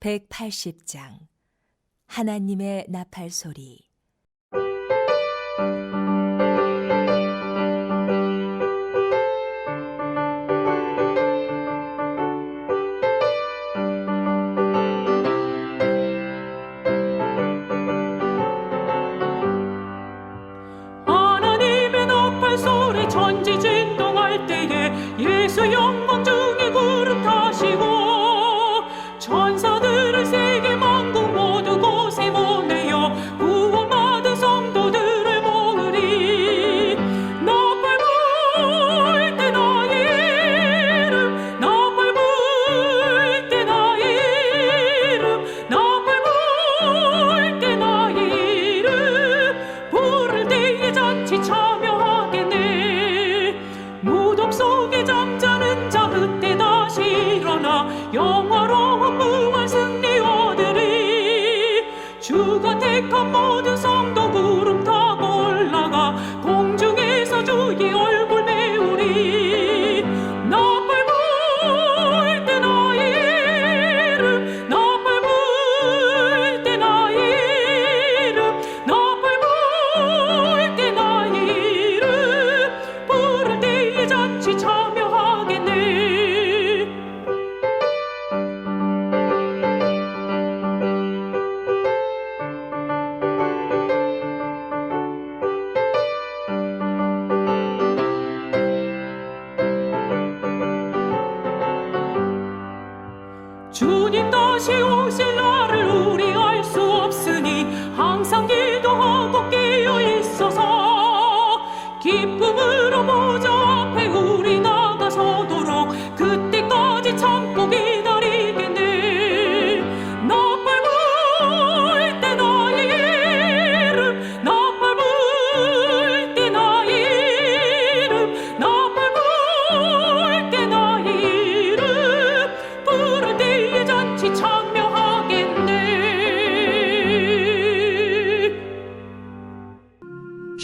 180장 하나님의 나팔 소리. 하나님의 나팔 소리 천지진동할 때에 예수 영광 중에 구름 타시고 천사들을 세계 만국 모두 곳에 보내어 구원받은 성도들을 모으리. 나팔 불 때 나의 이름, 나팔 불 때 나의 이름, 나팔 불 때 나의 이름, 부를 때에 잔치 참여하겠네. 무덤 속에 잠자는 자 그때 다시 일어나 영화로운 무한 승리 얻으리. 주가 택한 모든 성도 구름 타고 올라가 공중에서 주의 얼굴 메우리. 나팔 불 때 나의 이름, 나팔 불 때 나의 이름, 나팔 불 때 나의 이름, 부를 때에 잔치 참여하겠네. 주님 다시 오실 날을 우리 알 수 없으니 항상 기도하고 깨어 있어서 기쁨으로 보좌 앞에 우리 나가서도록 그때까지 참고 기다리겠네. 나팔 불 때 나의 이름, 나팔 불 때 나의 이름, 나팔 불 때 나의 이름, 부를 때에 잔치 참여하겠네.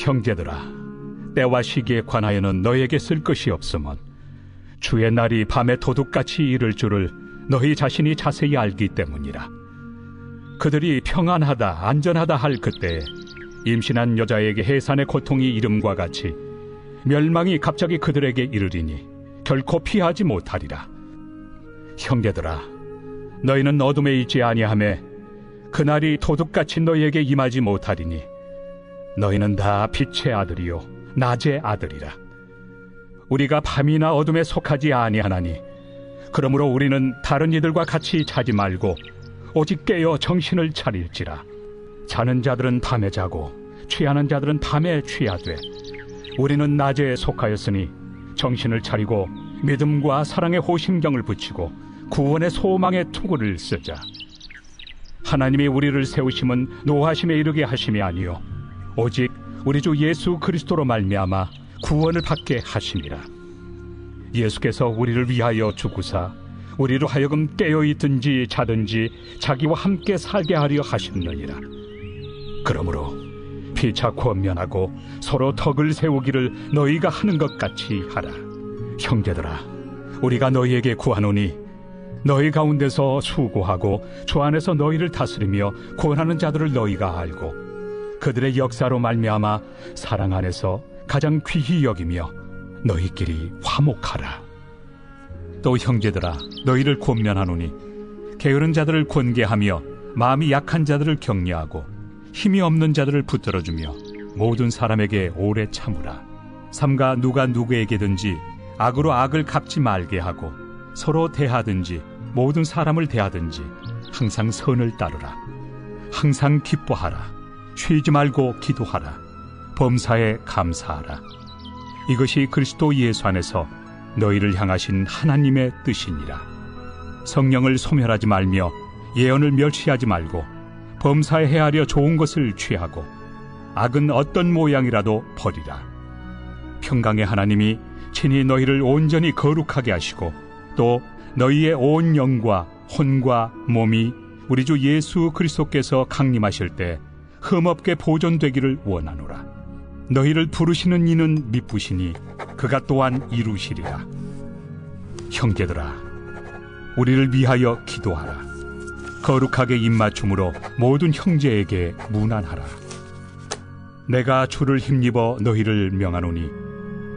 형제들아, 때와 시기에 관하여는 너에게 쓸 것이 없으면 주의 날이 밤에 도둑같이 이를 줄을 너희 자신이 자세히 알기 때문이라. 그들이 평안하다 안전하다 할 그때에 임신한 여자에게 해산의 고통이 이름과 같이 멸망이 갑자기 그들에게 이르리니 결코 피하지 못하리라. 형제들아, 너희는 어둠에 있지 아니하매 그날이 도둑같이 너희에게 임하지 못하리니 너희는 다 빛의 아들이요 낮의 아들이라. 우리가 밤이나 어둠에 속하지 아니하나니 그러므로 우리는 다른 이들과 같이 자지 말고 오직 깨어 정신을 차릴지라. 자는 자들은 밤에 자고 취하는 자들은 밤에 취하되 우리는 낮에 속하였으니 정신을 차리고 믿음과 사랑의 호심경을 붙이고 구원의 소망의 투구를 쓰자. 하나님이 우리를 세우심은 노하심에 이르게 하심이 아니요 오직 우리 주 예수 그리스도로 말미암아 구원을 받게 하심이라. 예수께서 우리를 위하여 죽으사 우리로 하여금 깨어있든지 자든지 자기와 함께 살게 하려 하셨느니라. 그러므로 피차 권면하고 서로 덕을 세우기를 너희가 하는 것 같이 하라. 형제들아, 우리가 너희에게 구하노니 너희 가운데서 수고하고 주 안에서 너희를 다스리며 권하는 자들을 너희가 알고 그들의 역사로 말미암아 사랑 안에서 가장 귀히 여기며 너희끼리 화목하라. 또 형제들아, 너희를 권면하노니 게으른 자들을 권계하며 마음이 약한 자들을 격려하고 힘이 없는 자들을 붙들어주며 모든 사람에게 오래 참으라. 삼가 누가 누구에게든지 악으로 악을 갚지 말게 하고 서로 대하든지 모든 사람을 대하든지 항상 선을 따르라. 항상 기뻐하라. 쉬지 말고 기도하라. 범사에 감사하라. 이것이 그리스도 예수 안에서 너희를 향하신 하나님의 뜻이니라. 성령을 소멸하지 말며 예언을 멸시하지 말고 범사에 헤아려 좋은 것을 취하고 악은 어떤 모양이라도 버리라. 평강의 하나님이 친히 너희를 온전히 거룩하게 하시고 또 너희의 온 영과 혼과 몸이 우리 주 예수 그리스도께서 강림하실 때 흠없게 보존되기를 원하노라. 너희를 부르시는 이는 미쁘시니 그가 또한 이루시리라. 형제들아, 우리를 위하여 기도하라. 거룩하게 입맞춤으로 모든 형제에게 문안하라. 내가 주를 힘입어 너희를 명하노니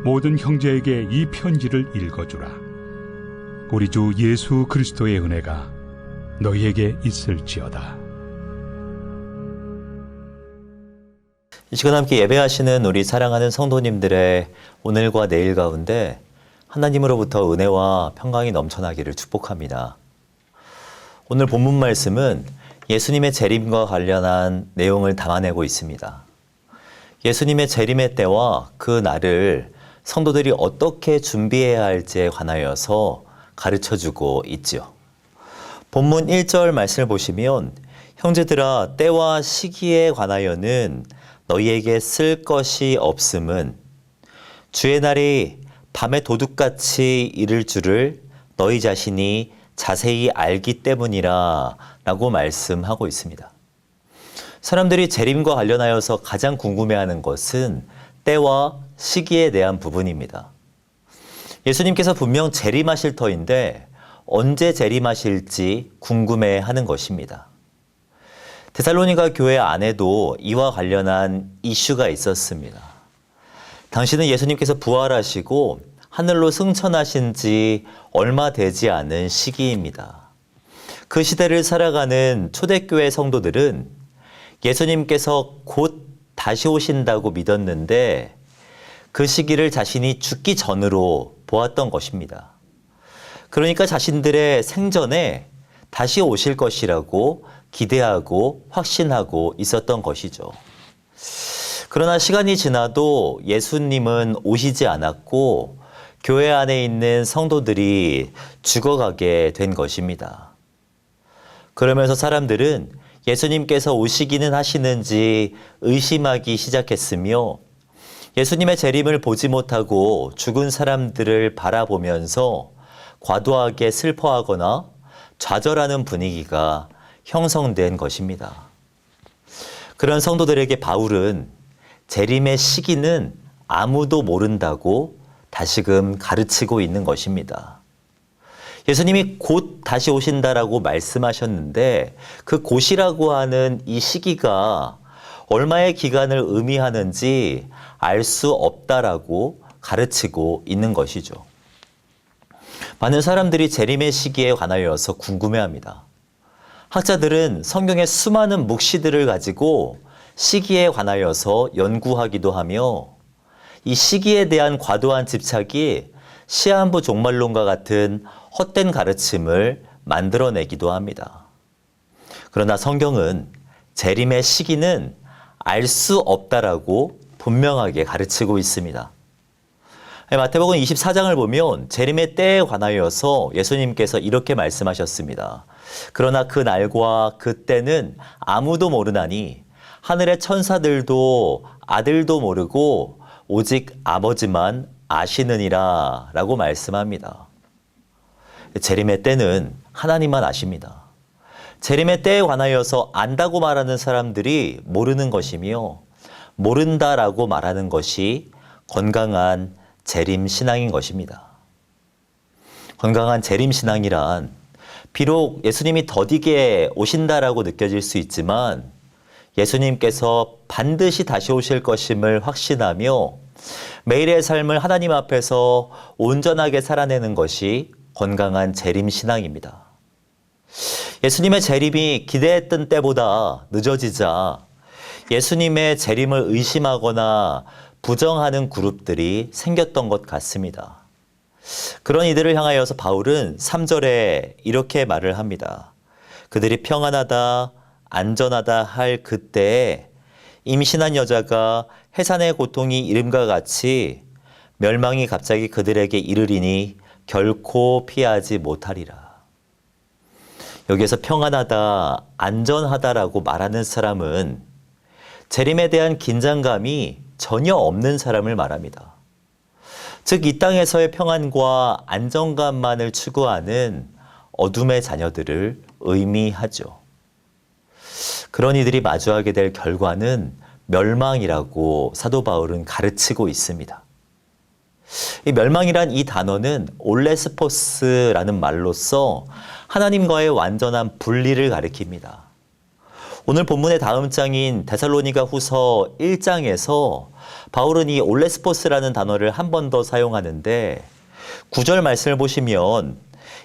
모든 형제에게 이 편지를 읽어주라. 우리 주 예수 그리스도의 은혜가 너희에게 있을지어다. 이 시간 함께 예배하시는 우리 사랑하는 성도님들의 오늘과 내일 가운데 하나님으로부터 은혜와 평강이 넘쳐나기를 축복합니다. 오늘 본문 말씀은 예수님의 재림과 관련한 내용을 담아내고 있습니다. 예수님의 재림의 때와 그 날을 성도들이 어떻게 준비해야 할지에 관하여서 가르쳐주고 있지요. 본문 1절 말씀을 보시면 형제들아 때와 시기에 관하여는 너희에게 쓸 것이 없음은 주의 날이 밤에 도둑같이 이를 줄을 너희 자신이 자세히 알기 때문이라 라고 말씀하고 있습니다. 사람들이 재림과 관련하여서 가장 궁금해하는 것은 때와 시기에 대한 부분입니다. 예수님께서 분명 재림하실 터인데 언제 재림하실지 궁금해하는 것입니다. 데살로니가 교회 안에도 이와 관련한 이슈가 있었습니다. 당시는 예수님께서 부활하시고 하늘로 승천하신 지 얼마 되지 않은 시기입니다. 그 시대를 살아가는 초대교회 성도들은 예수님께서 곧 다시 오신다고 믿었는데 그 시기를 자신이 죽기 전으로 보았던 것입니다. 그러니까 자신들의 생전에 다시 오실 것이라고 기대하고 확신하고 있었던 것이죠. 그러나 시간이 지나도 예수님은 오시지 않았고 교회 안에 있는 성도들이 죽어가게 된 것입니다. 그러면서 사람들은 예수님께서 오시기는 하시는지 의심하기 시작했으며 예수님의 재림을 보지 못하고 죽은 사람들을 바라보면서 과도하게 슬퍼하거나 좌절하는 분위기가 형성된 것입니다. 그런 성도들에게 바울은 재림의 시기는 아무도 모른다고 다시금 가르치고 있는 것입니다. 예수님이 곧 다시 오신다라고 말씀하셨는데 그 곧이라고 하는 이 시기가 얼마의 기간을 의미하는지 알 수 없다라고 가르치고 있는 것이죠. 많은 사람들이 재림의 시기에 관하여서 궁금해합니다. 학자들은 성경의 수많은 묵시들을 가지고 시기에 관하여서 연구하기도 하며 이 시기에 대한 과도한 집착이 시한부 종말론과 같은 헛된 가르침을 만들어내기도 합니다. 그러나 성경은 재림의 시기는 알 수 없다라고 분명하게 가르치고 있습니다. 마태복음 24장을 보면 재림의 때에 관하여서 예수님께서 이렇게 말씀하셨습니다. 그러나 그 날과 그 때는 아무도 모르나니 하늘의 천사들도 아들도 모르고 오직 아버지만 아시느니라 라고 말씀합니다. 재림의 때는 하나님만 아십니다. 재림의 때에 관하여서 안다고 말하는 사람들이 모르는 것이며 모른다라고 말하는 것이 건강한 재림 신앙인 것입니다. 건강한 재림 신앙이란 비록 예수님이 더디게 오신다라고 느껴질 수 있지만 예수님께서 반드시 다시 오실 것임을 확신하며 매일의 삶을 하나님 앞에서 온전하게 살아내는 것이 건강한 재림 신앙입니다. 예수님의 재림이 기대했던 때보다 늦어지자 예수님의 재림을 의심하거나 부정하는 그룹들이 생겼던 것 같습니다. 그런 이들을 향하여서 바울은 3절에 이렇게 말을 합니다. 그들이 평안하다, 안전하다 할 그때에 임신한 여자가 해산의 고통이 이름과 같이 멸망이 갑자기 그들에게 이르리니 결코 피하지 못하리라. 여기에서 평안하다, 안전하다라고 말하는 사람은 재림에 대한 긴장감이 전혀 없는 사람을 말합니다. 즉, 이 땅에서의 평안과 안정감만을 추구하는 어둠의 자녀들을 의미하죠. 그런 이들이 마주하게 될 결과는 멸망이라고 사도 바울은 가르치고 있습니다. 이 멸망이란 이 단어는 올레스포스라는 말로써 하나님과의 완전한 분리를 가리킵니다. 오늘 본문의 다음 장인 데살로니가 후서 1장에서 바울은 이 올레스포스라는 단어를 한 번 더 사용하는데 9절 말씀을 보시면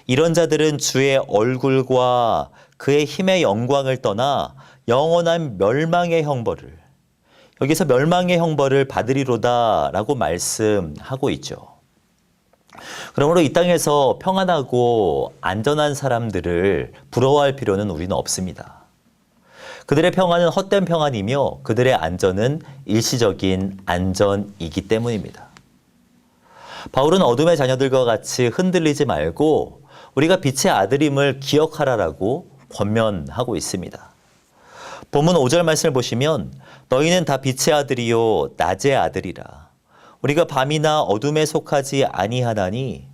이런 자들은 주의 얼굴과 그의 힘의 영광을 떠나 영원한 멸망의 형벌을, 여기서 멸망의 형벌을 받으리로다 라고 말씀하고 있죠. 그러므로 이 땅에서 평안하고 안전한 사람들을 부러워할 필요는 우리는 없습니다. 그들의 평안은 헛된 평안이며 그들의 안전은 일시적인 안전이기 때문입니다. 바울은 어둠의 자녀들과 같이 흔들리지 말고 우리가 빛의 아들임을 기억하라라고 권면하고 있습니다. 본문 5절 말씀을 보시면 너희는 다 빛의 아들이요 낮의 아들이라. 우리가 밤이나 어둠에 속하지 아니하나니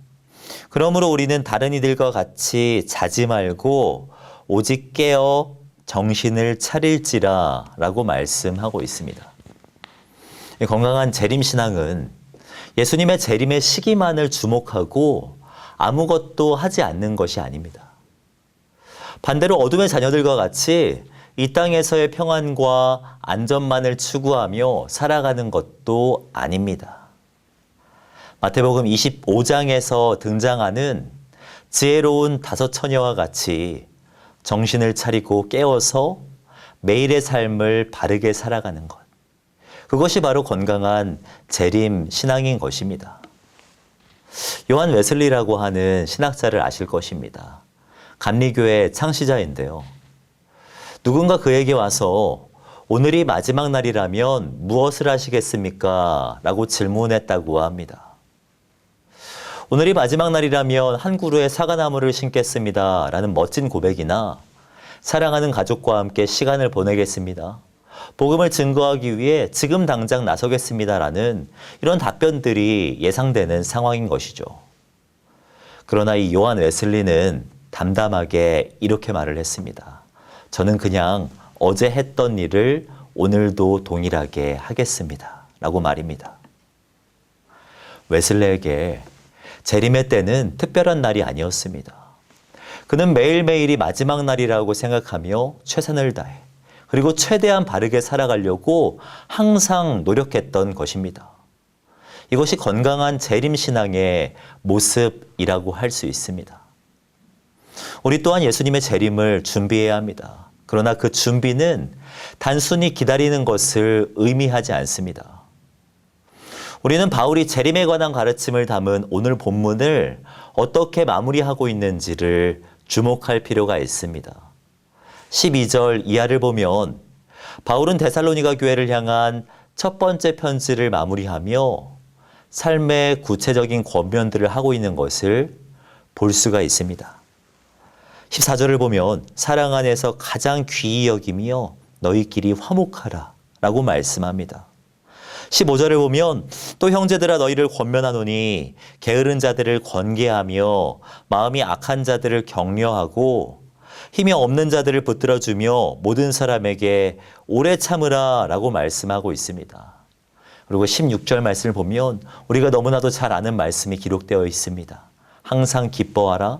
그러므로 우리는 다른 이들과 같이 자지 말고 오직 깨어 정신을 차릴지라 라고 말씀하고 있습니다. 건강한 재림신앙은 예수님의 재림의 시기만을 주목하고 아무것도 하지 않는 것이 아닙니다. 반대로 어둠의 자녀들과 같이 이 땅에서의 평안과 안전만을 추구하며 살아가는 것도 아닙니다. 마태복음 25장에서 등장하는 지혜로운 5 처녀와 같이 정신을 차리고 깨어서 매일의 삶을 바르게 살아가는 것. 그것이 바로 건강한 재림 신앙인 것입니다. 요한 웨슬리라고 하는 신학자를 아실 것입니다. 감리교회 창시자인데요. 누군가 그에게 와서 오늘이 마지막 날이라면 무엇을 하시겠습니까? 라고 질문했다고 합니다. 오늘이 마지막 날이라면 한 그루의 사과나무를 심겠습니다. 라는 멋진 고백이나 사랑하는 가족과 함께 시간을 보내겠습니다. 복음을 증거하기 위해 지금 당장 나서겠습니다. 라는 이런 답변들이 예상되는 상황인 것이죠. 그러나 이 요한 웨슬리는 담담하게 이렇게 말을 했습니다. 저는 그냥 어제 했던 일을 오늘도 동일하게 하겠습니다. 라고 말입니다. 웨슬리에게 재림의 때는 특별한 날이 아니었습니다. 그는 매일매일이 마지막 날이라고 생각하며 최선을 다해 그리고 최대한 바르게 살아가려고 항상 노력했던 것입니다. 이것이 건강한 재림신앙의 모습이라고 할 수 있습니다. 우리 또한 예수님의 재림을 준비해야 합니다. 그러나 그 준비는 단순히 기다리는 것을 의미하지 않습니다. 우리는 바울이 재림에 관한 가르침을 담은 오늘 본문을 어떻게 마무리하고 있는지를 주목할 필요가 있습니다. 12절 이하를 보면 바울은 데살로니가 교회를 향한 첫 번째 편지를 마무리하며 삶의 구체적인 권면들을 하고 있는 것을 볼 수가 있습니다. 14절을 보면 사랑 안에서 가장 귀히 여기며 너희끼리 화목하라 라고 말씀합니다. 15절을 보면 또 형제들아 너희를 권면하노니 게으른 자들을 권계하며 마음이 악한 자들을 격려하고 힘이 없는 자들을 붙들어주며 모든 사람에게 오래 참으라 라고 말씀하고 있습니다. 그리고 16절 말씀을 보면 우리가 너무나도 잘 아는 말씀이 기록되어 있습니다. 항상 기뻐하라,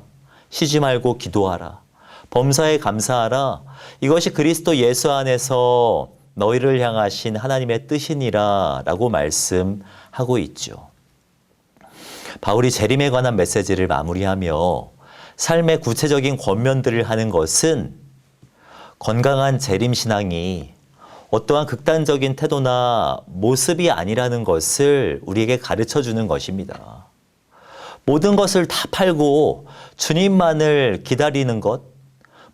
쉬지 말고 기도하라, 범사에 감사하라. 이것이 그리스도 예수 안에서 너희를 향하신 하나님의 뜻이니라 라고 말씀하고 있죠. 바울이 재림에 관한 메시지를 마무리하며 삶의 구체적인 권면들을 하는 것은 건강한 재림신앙이 어떠한 극단적인 태도나 모습이 아니라는 것을 우리에게 가르쳐 주는 것입니다. 모든 것을 다 팔고 주님만을 기다리는 것,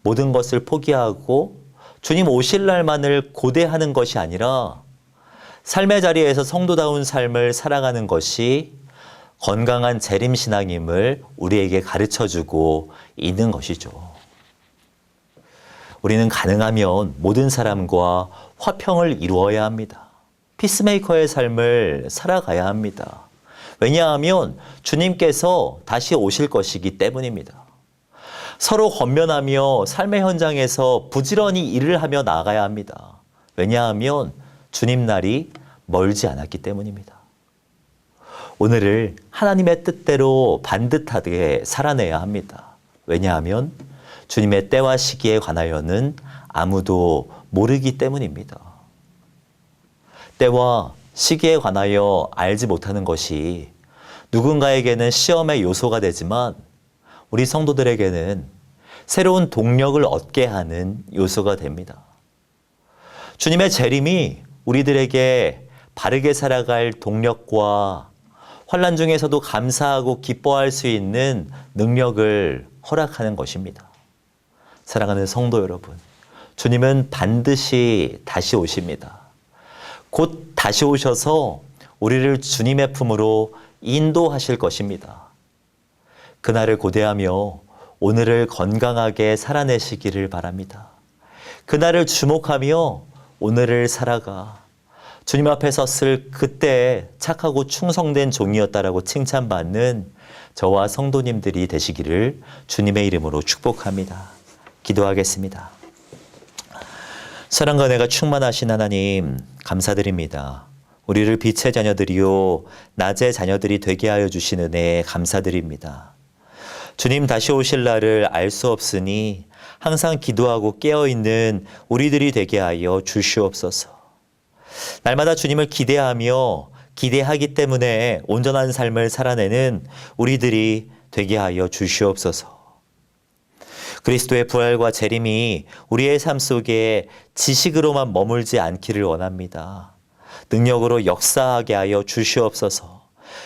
모든 것을 포기하고 주님 오실 날만을 고대하는 것이 아니라 삶의 자리에서 성도다운 삶을 살아가는 것이 건강한 재림신앙임을 우리에게 가르쳐주고 있는 것이죠. 우리는 가능하면 모든 사람과 화평을 이루어야 합니다. 피스메이커의 삶을 살아가야 합니다. 왜냐하면 주님께서 다시 오실 것이기 때문입니다. 서로 권면하며 삶의 현장에서 부지런히 일을 하며 나아가야 합니다. 왜냐하면 주님 날이 멀지 않았기 때문입니다. 오늘을 하나님의 뜻대로 반듯하게 살아내야 합니다. 왜냐하면 주님의 때와 시기에 관하여는 아무도 모르기 때문입니다. 때와 시기에 관하여 알지 못하는 것이 누군가에게는 시험의 요소가 되지만 우리 성도들에게는 새로운 동력을 얻게 하는 요소가 됩니다. 주님의 재림이 우리들에게 바르게 살아갈 동력과 환난 중에서도 감사하고 기뻐할 수 있는 능력을 허락하는 것입니다. 사랑하는 성도 여러분, 주님은 반드시 다시 오십니다. 곧 다시 오셔서 우리를 주님의 품으로 인도하실 것입니다. 그날을 고대하며 오늘을 건강하게 살아내시기를 바랍니다. 그날을 주목하며 오늘을 살아가 주님 앞에 섰을 그때 착하고 충성된 종이었다라고 칭찬받는 저와 성도님들이 되시기를 주님의 이름으로 축복합니다. 기도하겠습니다. 사랑과 은혜가 충만하신 하나님 감사드립니다. 우리를 빛의 자녀들이요 낮의 자녀들이 되게 하여 주신 은혜에 감사드립니다. 주님 다시 오실 날을 알 수 없으니 항상 기도하고 깨어있는 우리들이 되게 하여 주시옵소서. 날마다 주님을 기대하며 기대하기 때문에 온전한 삶을 살아내는 우리들이 되게 하여 주시옵소서. 그리스도의 부활과 재림이 우리의 삶 속에 지식으로만 머물지 않기를 원합니다. 능력으로 역사하게 하여 주시옵소서.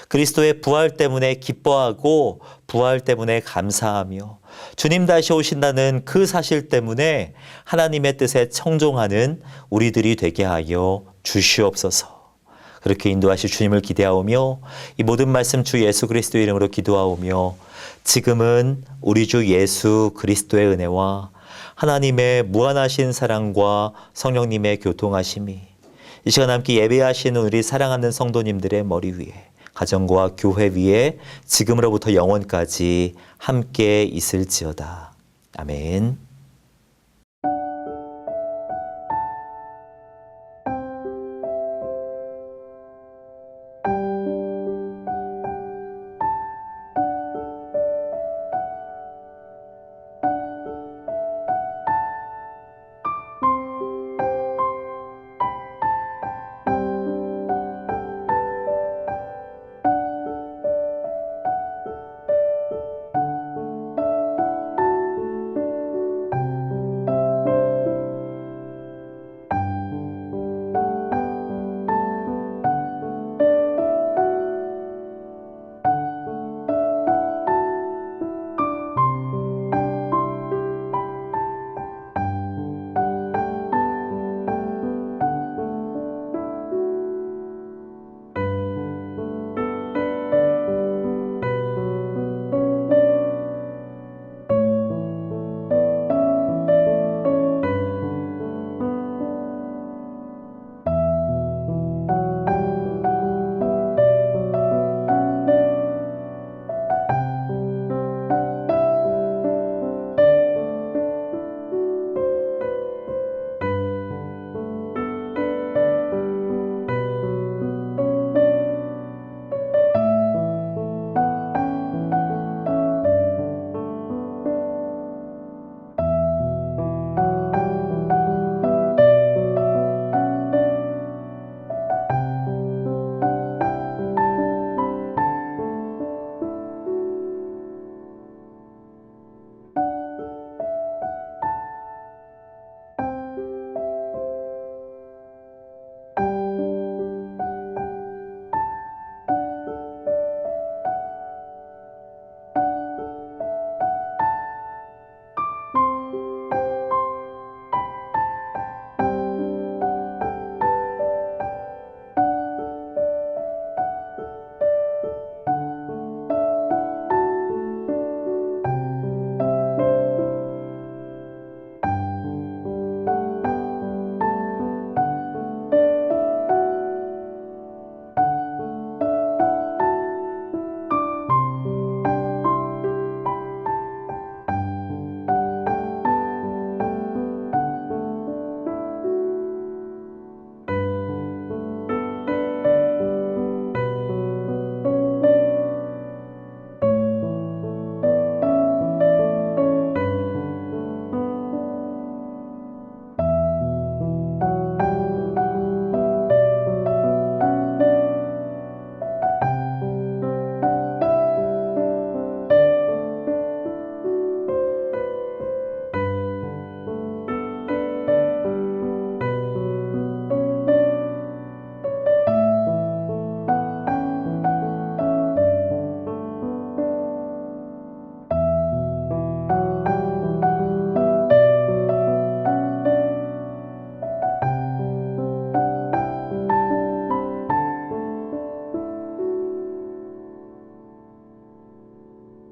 그리스도의 부활 때문에 기뻐하고 부활 때문에 감사하며 주님 다시 오신다는 그 사실 때문에 하나님의 뜻에 청종하는 우리들이 되게 하여 주시옵소서. 그렇게 인도하실 주님을 기대하오며 이 모든 말씀 주 예수 그리스도의 이름으로 기도하오며 지금은 우리 주 예수 그리스도의 은혜와 하나님의 무한하신 사랑과 성령님의 교통하심이 이 시간 함께 예배하시는 우리 사랑하는 성도님들의 머리 위에 가정과 교회 위에 지금으로부터 영원까지 함께 있을지어다. 아멘.